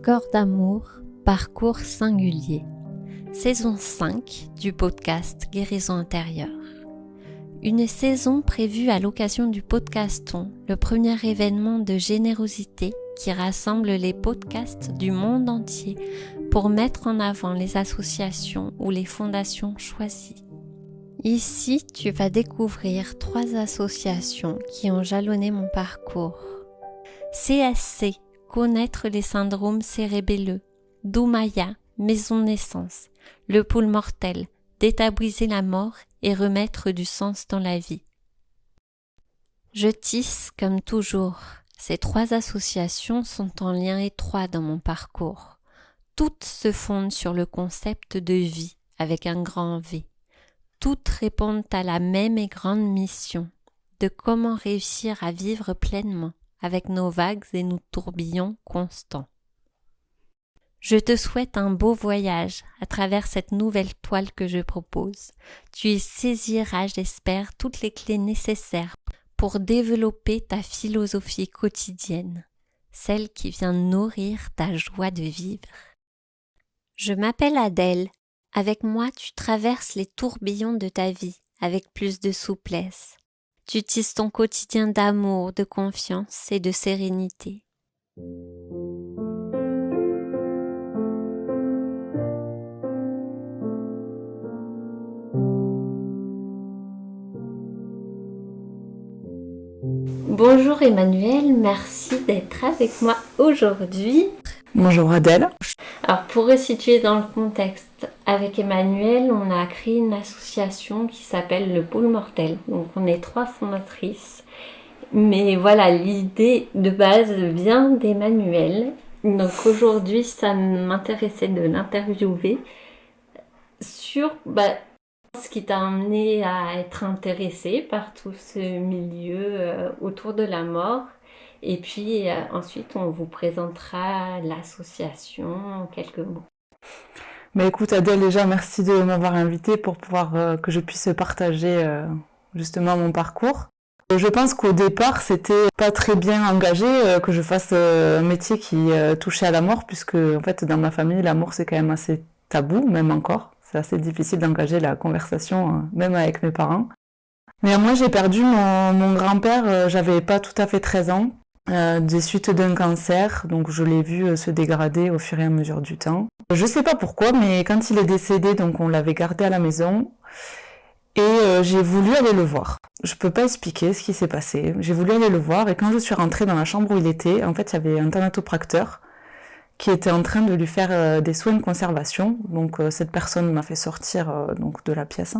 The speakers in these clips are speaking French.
Corps d'amour, parcours singulier. Saison 5 du podcast Guérison intérieure. Une saison prévue à l'occasion du Podcaston, le premier événement de générosité qui rassemble les podcasts du monde entier pour mettre en avant les associations ou les fondations choisies. Ici, tu vas découvrir 3 associations qui ont jalonné mon parcours. CSC, connaître les syndromes cérébelleux. Doumaya, maison de naissance. Le pôle mortel, détabuiser la mort et remettre du sens dans la vie. Je tisse comme toujours. Ces 3 associations sont en lien étroit dans mon parcours. Toutes se fondent sur le concept de vie avec un grand V. Toutes répondent à la même et grande mission de comment réussir à vivre pleinement avec nos vagues et nos tourbillons constants. Je te souhaite un beau voyage à travers cette nouvelle toile que je propose. Tu y saisiras, j'espère, toutes les clés nécessaires pour développer ta philosophie quotidienne, celle qui vient nourrir ta joie de vivre. Je m'appelle Adèle. Avec moi, tu traverses les tourbillons de ta vie avec plus de souplesse. Tu tisses ton quotidien d'amour, de confiance et de sérénité. Bonjour Emmanuel, merci d'être avec moi aujourd'hui. Bonjour Adèle. Alors pour resituer dans le contexte, avec Emmanuel, on a créé une association qui s'appelle le Pôle Mortel. Donc on est 3 fondatrices. Mais voilà, l'idée de base vient d'Emmanuel. Donc aujourd'hui, ça m'intéressait de l'interviewer sur ce qui t'a amené à être intéressée par tout ce milieu autour de la mort. Et puis ensuite, on vous présentera l'association en quelques mots. Mais écoute Adèle, déjà merci de m'avoir invitée pour pouvoir que je puisse partager justement mon parcours. Je pense qu'au départ, c'était pas très bien engagé que je fasse un métier qui touchait à la mort, puisque en fait dans ma famille, la mort c'est quand même assez tabou, même encore. C'est assez difficile d'engager la conversation, même avec mes parents. Mais moi j'ai perdu mon grand-père, j'avais pas tout à fait 13 ans. Des suites d'un cancer, donc je l'ai vu se dégrader au fur et à mesure du temps. Je sais pas pourquoi, mais quand il est décédé, donc on l'avait gardé à la maison, et j'ai voulu aller le voir. Je peux pas expliquer ce qui s'est passé. J'ai voulu aller le voir, et quand je suis rentrée dans la chambre où il était, en fait il y avait un thanatopracteur qui était en train de lui faire des soins de conservation. Donc cette personne m'a fait sortir donc de la pièce.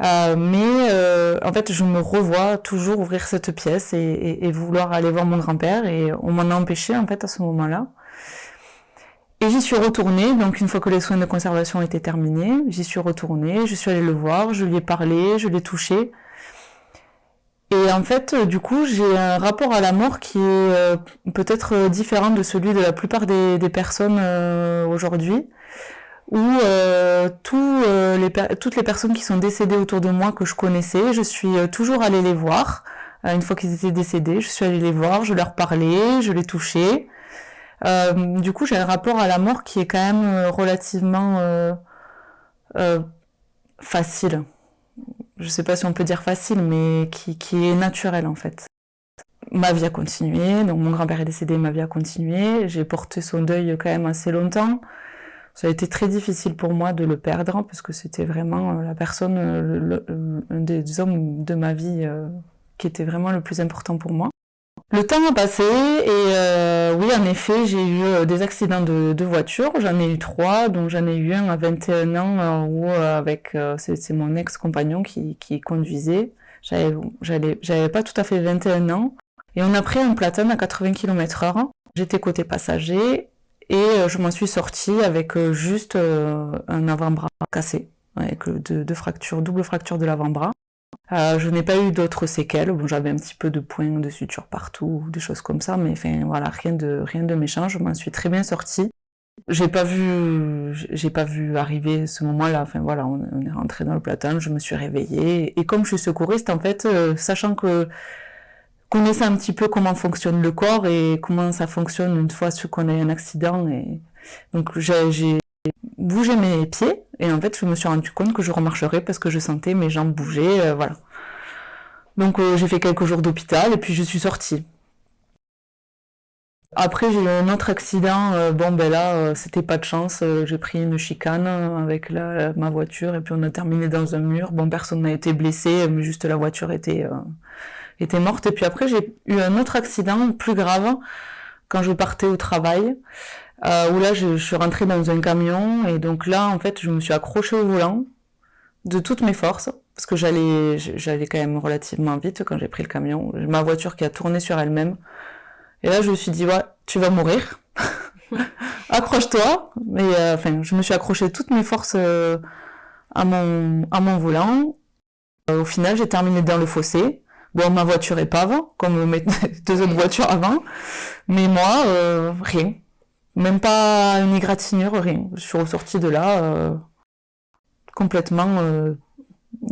En fait, je me revois toujours ouvrir cette pièce et vouloir aller voir mon grand-père, et on m'en a empêché en fait à ce moment-là. Et j'y suis retournée, donc une fois que les soins de conservation étaient terminés, j'y suis retournée, je suis allée le voir, je lui ai parlé, je l'ai touché. Et en fait, du coup, j'ai un rapport à la mort qui est peut-être différent de celui de la plupart des personnes aujourd'hui, où toutes les personnes qui sont décédées autour de moi que je connaissais, je suis toujours allée les voir. Une fois qu'ils étaient décédés, je suis allée les voir, je leur parlais, je les touchais. Du coup, j'ai un rapport à la mort qui est quand même relativement facile. Je sais pas si on peut dire facile, mais qui est naturel en fait. Ma vie a continué, donc mon grand-père est décédé, ma vie a continué. J'ai porté son deuil quand même assez longtemps. Ça a été très difficile pour moi de le perdre, parce que c'était vraiment la personne, un des hommes de ma vie qui était vraiment le plus important pour moi. Le temps a passé, et oui, en effet, j'ai eu des accidents de voiture. J'en ai eu 3, donc j'en ai eu un à 21 ans où c'est mon ex-compagnon qui conduisait. J'avais pas tout à fait 21 ans. Et on a pris un platane à 80 km/h. J'étais côté passager. Et je m'en suis sortie avec juste un avant-bras cassé, avec deux fractures, double fracture de l'avant-bras. Je n'ai pas eu d'autres séquelles. Bon, j'avais un petit peu de points de suture partout, des choses comme ça, mais enfin voilà, rien de méchant. Je m'en suis très bien sortie. J'ai pas vu arriver ce moment-là. Enfin voilà, on est rentré dans le platane, je me suis réveillée, et comme je suis secouriste, en fait, sachant connaissais un petit peu comment fonctionne le corps et comment ça fonctionne une fois qu'on a eu un accident. Et donc j'ai bougé mes pieds et en fait je me suis rendu compte que je remarcherais parce que je sentais mes jambes bouger, voilà. Donc j'ai fait quelques jours d'hôpital et puis je suis sortie. Après j'ai eu un autre accident, c'était pas de chance, j'ai pris une chicane avec ma voiture et puis on a terminé dans un mur. Bon, personne n'a été blessé, mais juste la voiture était morte. Et puis après j'ai eu un autre accident plus grave quand je partais au travail, où là je suis rentrée dans un camion et donc là en fait je me suis accrochée au volant de toutes mes forces parce que j'allais quand même relativement vite quand j'ai pris le camion. Ma voiture qui a tourné sur elle-même. Et là, je me suis dit, ouais, tu vas mourir. Accroche-toi. Mais je me suis accroché toutes mes forces à mon volant. Au final, j'ai terminé dans le fossé. Bon, ma voiture épave, comme mes deux autres voitures avant. Mais moi, rien. Même pas une égratignure, rien. Je suis ressortie de là complètement...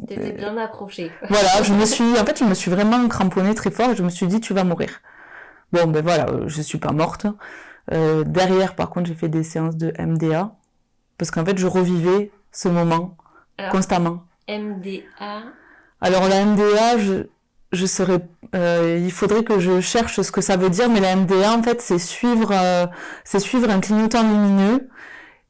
T'étais bien accrochée. Voilà, je me suis vraiment cramponnée très fort et je me suis dit, tu vas mourir. Bon, ben voilà, je suis pas morte. Derrière, par contre, j'ai fait des séances de MDA. Parce qu'en fait, je revivais ce moment constamment. MDA. Alors, la MDA, il faudrait que je cherche ce que ça veut dire, mais la MDA, en fait, c'est suivre un clignotant lumineux.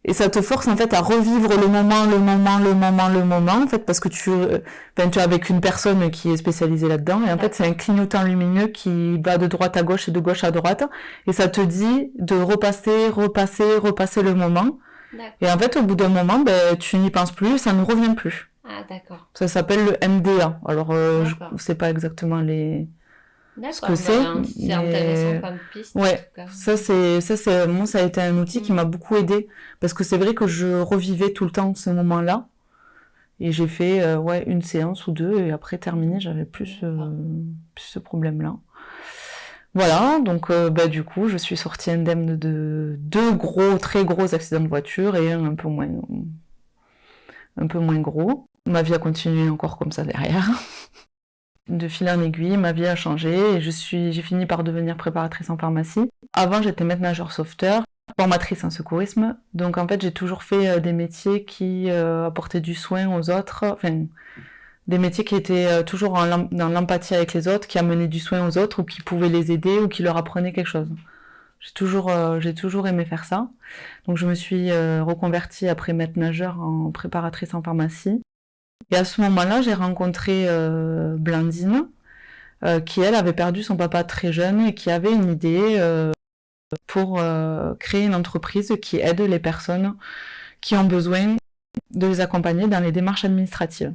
Et ça te force en fait à revivre le moment, en fait, parce que tu es avec une personne qui est spécialisée là-dedans, et en fait c'est un clignotant lumineux qui va de droite à gauche et de gauche à droite, et ça te dit de repasser le moment. D'accord. Et en fait au bout d'un moment, tu n'y penses plus, ça ne revient plus. Ah d'accord. Ça s'appelle le MDA. Alors je sais pas exactement ce que c'est. C'est intéressant comme piste. Ouais, en tout cas. Ça a été un outil qui m'a beaucoup aidé parce que c'est vrai que je revivais tout le temps ce moment-là et j'ai fait une séance ou deux et après terminé, j'avais plus ce problème-là. Voilà, donc du coup, je suis sortie indemne de deux très gros accidents de voiture et un peu moins gros. Ma vie a continué encore comme ça derrière. De fil en aiguille, ma vie a changé et j'ai fini par devenir préparatrice en pharmacie. Avant, j'étais maître-nageur sauveteur, formatrice en secourisme. Donc en fait, j'ai toujours fait des métiers qui apportaient du soin aux autres, des métiers qui étaient toujours dans l'empathie avec les autres, qui amenaient du soin aux autres ou qui pouvaient les aider ou qui leur apprenaient quelque chose. J'ai toujours aimé faire ça. Donc je me suis reconvertie après maître-nageur en préparatrice en pharmacie. Et à ce moment-là, j'ai rencontré Blandine, qui, elle, avait perdu son papa très jeune et qui avait une idée pour créer une entreprise qui aide les personnes qui ont besoin de les accompagner dans les démarches administratives.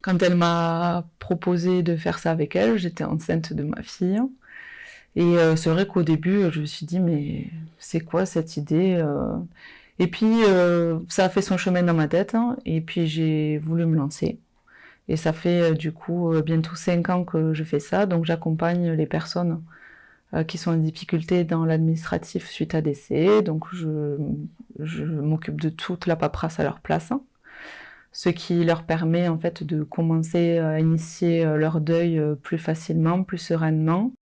Quand elle m'a proposé de faire ça avec elle, j'étais enceinte de ma fille. Et c'est vrai qu'au début, je me suis dit, mais c'est quoi cette idée Et puis, ça a fait son chemin dans ma tête, hein, et puis j'ai voulu me lancer. Et ça fait du coup bientôt 5 ans que je fais ça, donc j'accompagne les personnes qui sont en difficulté dans l'administratif suite à décès, donc je m'occupe de toute la paperasse à leur place, hein, ce qui leur permet en fait de commencer à initier leur deuil plus facilement, plus sereinement.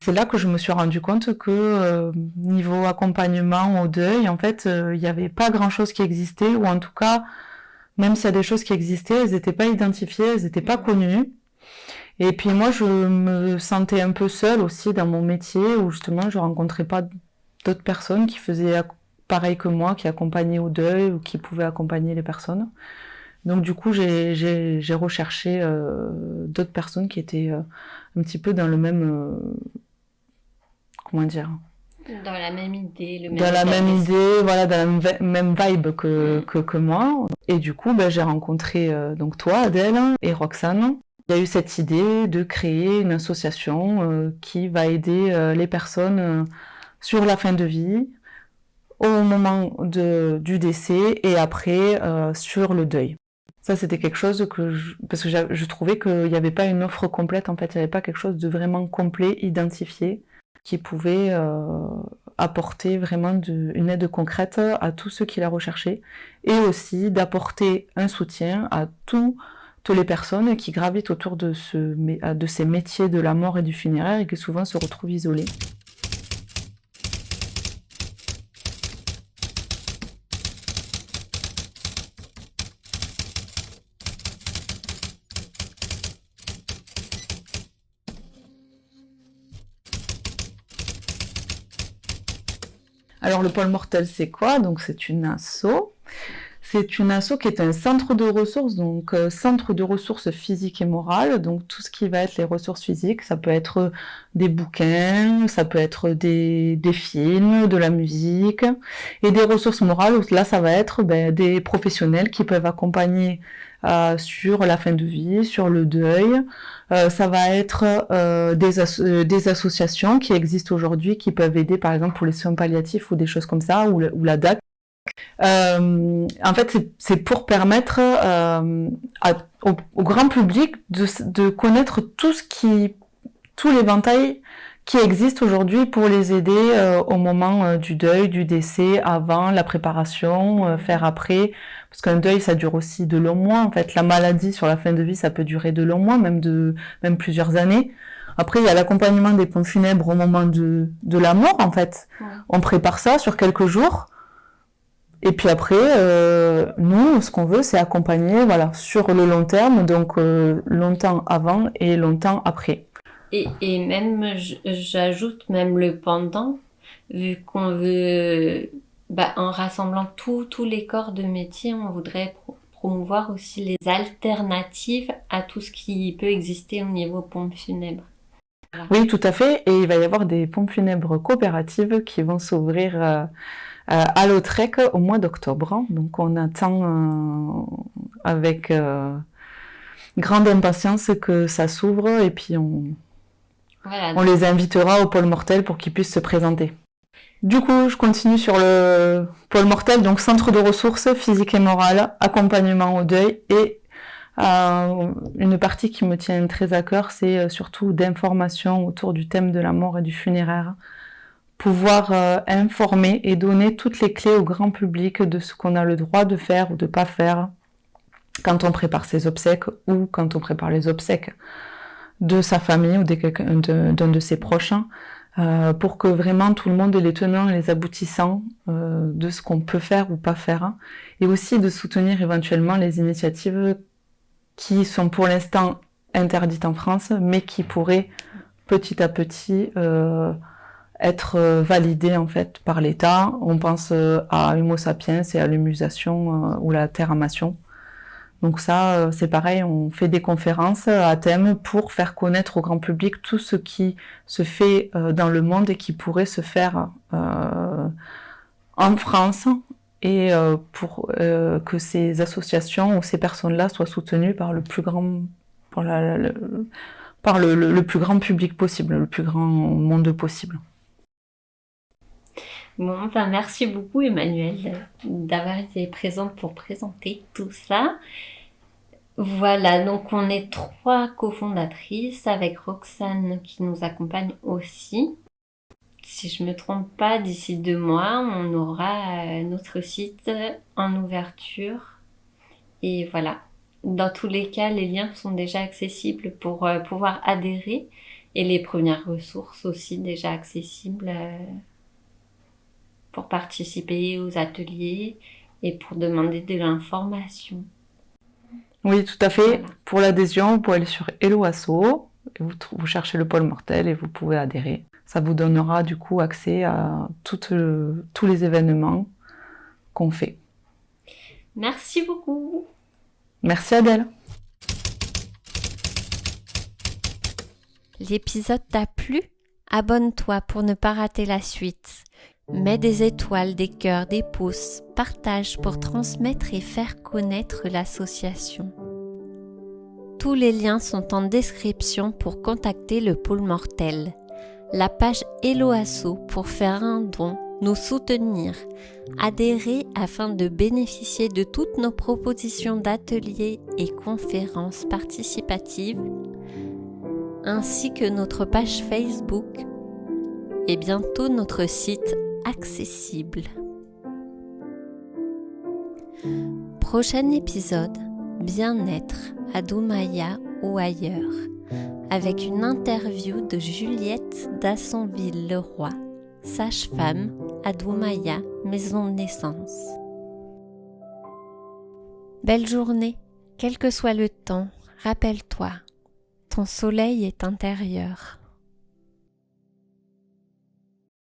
C'est là que je me suis rendu compte que niveau accompagnement au deuil, en fait, il n'y avait pas grand-chose qui existait, ou en tout cas, même s'il y a des choses qui existaient, elles n'étaient pas identifiées, elles n'étaient pas connues. Et puis moi, je me sentais un peu seule aussi dans mon métier, où justement, je rencontrais pas d'autres personnes qui faisaient pareil que moi, qui accompagnaient au deuil, ou qui pouvaient accompagner les personnes. Donc du coup, j'ai recherché d'autres personnes qui étaient un petit peu dans le même... comment dire, dans la même idée, dans la même vibe que moi. Et du coup, j'ai rencontré donc toi, Adèle, et Roxane. Il y a eu cette idée de créer une association qui va aider les personnes sur la fin de vie, au moment du décès et après sur le deuil. Ça, c'était quelque chose parce que je trouvais qu'il n'y avait pas une offre complète, en fait, il n'y avait pas quelque chose de vraiment complet, identifié, qui pouvait apporter vraiment une aide concrète à tous ceux qui la recherchaient, et aussi d'apporter un soutien à tous toutes les personnes qui gravitent autour de ces métiers de la mort et du funéraire et qui souvent se retrouvent isolées. Alors le pôle mortel, c'est quoi? Donc c'est une asso. C'est une asso qui est un centre de ressources, donc centre de ressources physiques et morales, donc tout ce qui va être les ressources physiques, ça peut être des bouquins, ça peut être des films, de la musique, et des ressources morales, là ça va être des professionnels qui peuvent accompagner sur la fin de vie, sur le deuil, ça va être des associations qui existent aujourd'hui, qui peuvent aider par exemple pour les soins palliatifs ou des choses comme ça, ou la DAC. En fait, c'est pour permettre au grand public de connaître tout l'éventail qui existe aujourd'hui pour les aider au moment du deuil, du décès, avant, la préparation, faire après. Parce qu'un deuil, ça dure aussi de longs mois. En fait, la maladie sur la fin de vie, ça peut durer de longs mois, même plusieurs années. Après, il y a l'accompagnement des pompes funèbres au moment de la mort, en fait. Ouais. On prépare ça sur quelques jours. Et puis après, nous, ce qu'on veut, c'est accompagner, sur le long terme, donc longtemps avant et longtemps après. Et même, j'ajoute même le pendant, vu qu'on veut, en rassemblant tous les corps de métier, on voudrait promouvoir aussi les alternatives à tout ce qui peut exister au niveau pompes funèbres. Voilà. Oui, tout à fait. Et il va y avoir des pompes funèbres coopératives qui vont s'ouvrir à Lautrec au mois d'octobre. Donc on attend avec grande impatience que ça s'ouvre et puis on les invitera au pôle mortel pour qu'ils puissent se présenter. Du coup, je continue sur le pôle mortel, donc centre de ressources physiques et morales, accompagnement au deuil et une partie qui me tient très à cœur, c'est surtout d'information autour du thème de la mort et du funéraire. Pouvoir informer et donner toutes les clés au grand public de ce qu'on a le droit de faire ou de pas faire quand on prépare ses obsèques ou quand on prépare les obsèques de sa famille ou d'un de ses proches, pour que vraiment tout le monde ait les tenants et les aboutissants de ce qu'on peut faire ou pas faire, et aussi de soutenir éventuellement les initiatives qui sont pour l'instant interdites en France, mais qui pourraient petit à petit être validées en fait par l'État. On pense à Homo sapiens et à l'humusation ou la terramation. Donc ça, c'est pareil, on fait des conférences à thème pour faire connaître au grand public tout ce qui se fait dans le monde et qui pourrait se faire en France, et pour que ces associations ou ces personnes-là soient soutenues par le plus grand, par le plus grand public possible, le plus grand monde possible. Bon, merci beaucoup Emmanuelle d'avoir été présente pour présenter tout ça. Voilà, donc on est 3 cofondatrices avec Roxane qui nous accompagne aussi. Si je me trompe pas, d'ici 2 mois, on aura notre site en ouverture. Et voilà, dans tous les cas, les liens sont déjà accessibles pour pouvoir adhérer, et les premières ressources aussi déjà accessibles pour participer aux ateliers et pour demander de l'information. Oui, tout à fait. Voilà. Pour l'adhésion, vous pouvez aller sur Hello Asso, vous cherchez le pôle mortel et vous pouvez adhérer. Ça vous donnera du coup accès à tous les événements qu'on fait. Merci beaucoup. Merci Adèle. L'épisode t'a plu ? Abonne-toi pour ne pas rater la suite. Mets des étoiles, des cœurs, des pouces, partage pour transmettre et faire connaître l'association. Tous les liens sont en description pour contacter le pôle mortel. La page Hello Asso pour faire un don, nous soutenir, adhérer afin de bénéficier de toutes nos propositions d'ateliers et conférences participatives, ainsi que notre page Facebook et bientôt notre site accessible. Prochain épisode, bien-être à Doumaya ou ailleurs, avec une interview de Juliette d'Assonville-le-Roi, sage-femme à Doumaya, maison de naissance. Belle journée, quel que soit le temps, rappelle-toi, ton soleil est intérieur.